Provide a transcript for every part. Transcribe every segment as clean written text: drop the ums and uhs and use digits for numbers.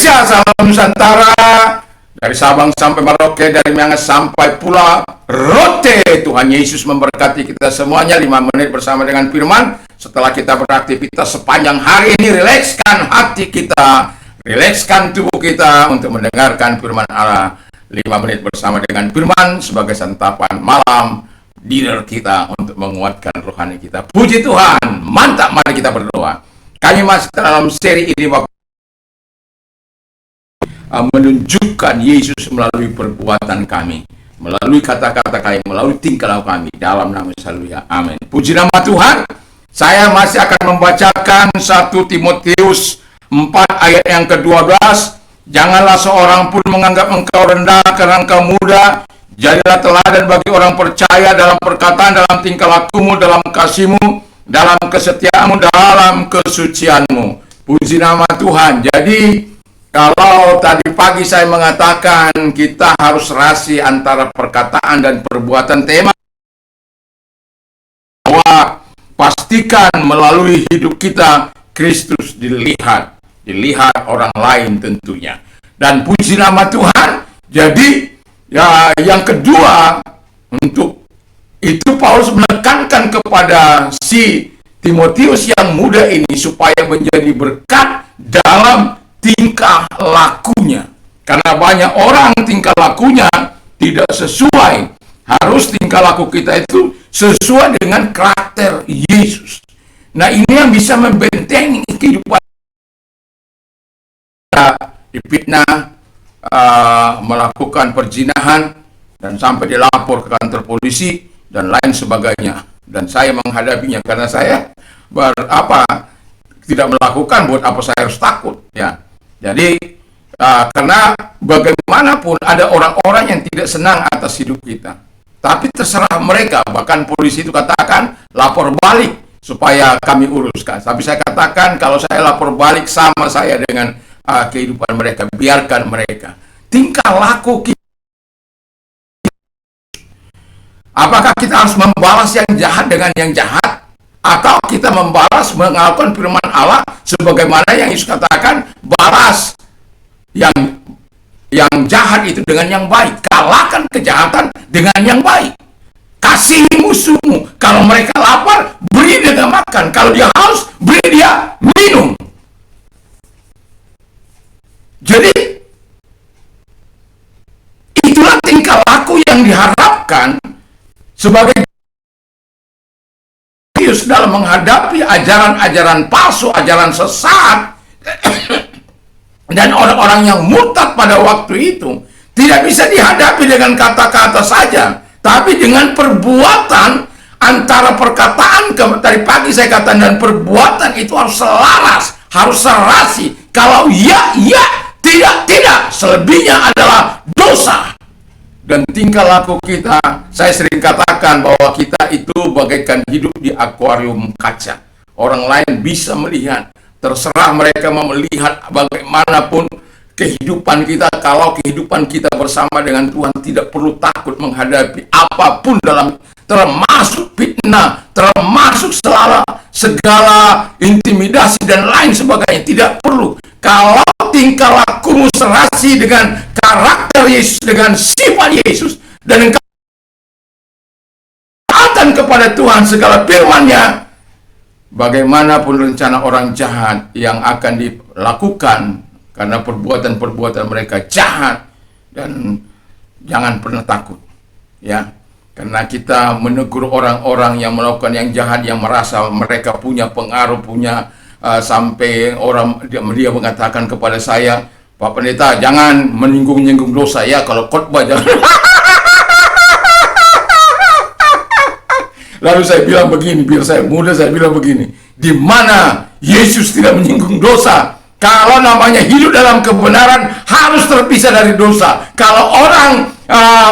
Indonesia, salam Nusantara, dari Sabang sampai Merauke, dari Miangas sampai Pulau Rote. Tuhan Yesus memberkati kita semuanya. 5 menit bersama dengan firman. Setelah kita beraktivitas sepanjang hari ini, rilekskan hati kita, rilekskan tubuh kita untuk mendengarkan firman Allah. 5 menit bersama dengan firman sebagai santapan malam dinner kita untuk menguatkan rohani kita. Puji Tuhan, mantap, mari kita berdoa. Kami masih dalam seri ini menunjukkan Yesus melalui perbuatan kami, melalui kata-kata kami, melalui tingkah laku kami, dalam nama Yesus. Haleluya, amin. Puji nama Tuhan. Saya masih akan membacakan 1 Timotius 4 ayat yang ke-12. Janganlah seorang pun menganggap engkau rendah karena engkau muda. Jadilah teladan bagi orang percaya dalam perkataan, dalam tingkah lakumu, dalam kasihmu, dalam kesetiaanmu, dalam kesucianmu. Puji nama Tuhan. Jadi kalau tadi pagi saya mengatakan kita harus serasi antara perkataan dan perbuatan, tema bahwa pastikan melalui hidup kita Kristus dilihat orang lain tentunya. Dan puji nama Tuhan. Jadi ya, yang kedua, untuk itu Paulus menekankan kepada si Timotius yang muda ini supaya menjadi berkat dalam tingkah lakunya. Karena banyak orang tingkah lakunya tidak sesuai. Harus tingkah laku kita itu sesuai dengan karakter Yesus. Nah, ini yang bisa membentengi kehidupan kita, difitnah, melakukan perzinahan, dan sampai dilapor ke kantor polisi dan lain sebagainya. Dan saya menghadapinya karena saya tidak melakukan, buat apa saya harus takut, ya. Jadi karena bagaimanapun ada orang-orang yang tidak senang atas hidup kita, tapi terserah mereka. Bahkan polisi itu katakan lapor balik supaya kami uruskan. Tapi saya katakan kalau saya lapor balik sama saya dengan kehidupan mereka, biarkan mereka. Tingkah laku kita, apakah kita harus membalas yang jahat dengan yang jahat, atau kita membalas melakukan firman Allah sebagaimana yang Yesus katakan, balas yang jahat itu dengan yang baik, kalahkan kejahatan dengan yang baik, kasihi musuhmu, kalau mereka lapar beri dia makan, kalau dia haus beri dia minum. Jadi itulah tingkah laku yang diharapkan sebagai dalam menghadapi ajaran-ajaran palsu, ajaran sesat, dan orang-orang yang murtad pada waktu itu tidak bisa dihadapi dengan kata-kata saja, tapi dengan perbuatan. Antara perkataan dari pagi saya katakan dan perbuatan itu harus selaras, harus serasi. Kalau ya, tidak, selebihnya adalah dosa. Dan tingkah laku kita, saya sering katakan bahwa kita itu bagaikan hidup di akuarium kaca. Orang lain bisa melihat, terserah mereka mau melihat bagaimanapun kehidupan kita. Kalau kehidupan kita bersama dengan Tuhan, tidak perlu takut menghadapi apapun, termasuk fitnah, termasuk segala intimidasi dan lain sebagainya. Tidak perlu. Kalau tingkah lakumu serasi dengan karakter Yesus, dengan sifat Yesus, dan engkau taatan kepada Tuhan segala firman-Nya, bagaimanapun rencana orang jahat yang akan dilakukan, karena perbuatan-perbuatan mereka jahat, dan jangan pernah takut, ya. Karena kita menegur orang-orang yang melakukan yang jahat, yang merasa mereka punya pengaruh, sampai dia mengatakan kepada saya, Pak Pendeta, jangan menyinggung-nyinggung dosa ya, kalau khotbah jangan. Lalu saya bilang begini, biar saya muda, saya bilang begini, di mana Yesus tidak menyinggung dosa? Kalau namanya hidup dalam kebenaran harus terpisah dari dosa. Kalau orang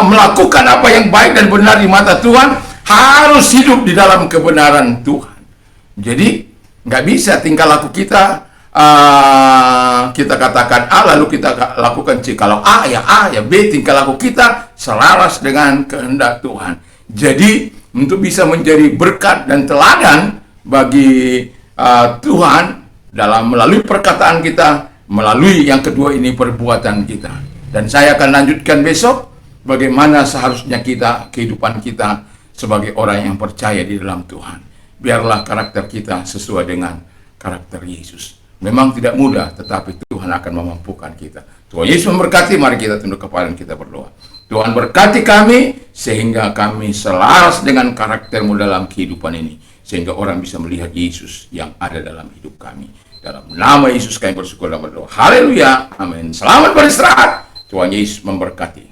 melakukan apa yang baik dan benar di mata Tuhan, harus hidup di dalam kebenaran Tuhan. Jadi nggak bisa tingkah laku kita kita katakan A lalu kita lakukan C. Kalau A ya B, tingkah laku kita selaras dengan kehendak Tuhan. Jadi untuk bisa menjadi berkat dan teladan bagi Tuhan dalam melalui perkataan kita melalui yang kedua ini perbuatan kita. Dan saya akan lanjutkan besok bagaimana seharusnya kehidupan kita sebagai orang yang percaya di dalam Tuhan. Biarlah karakter kita sesuai dengan karakter Yesus. Memang tidak mudah, tetapi Tuhan akan memampukan kita. Tuhan Yesus memberkati. Mari kita tunduk kepala dan kita berdoa. Tuhan berkati kami sehingga kami selaras dengan karaktermu dalam kehidupan ini, sehingga orang bisa melihat Yesus yang ada dalam hidup kami. Dalam nama Yesus kami bersyukur dan berdoa. Haleluya. Amin. Selamat beristirahat. Tuhan Yesus memberkati.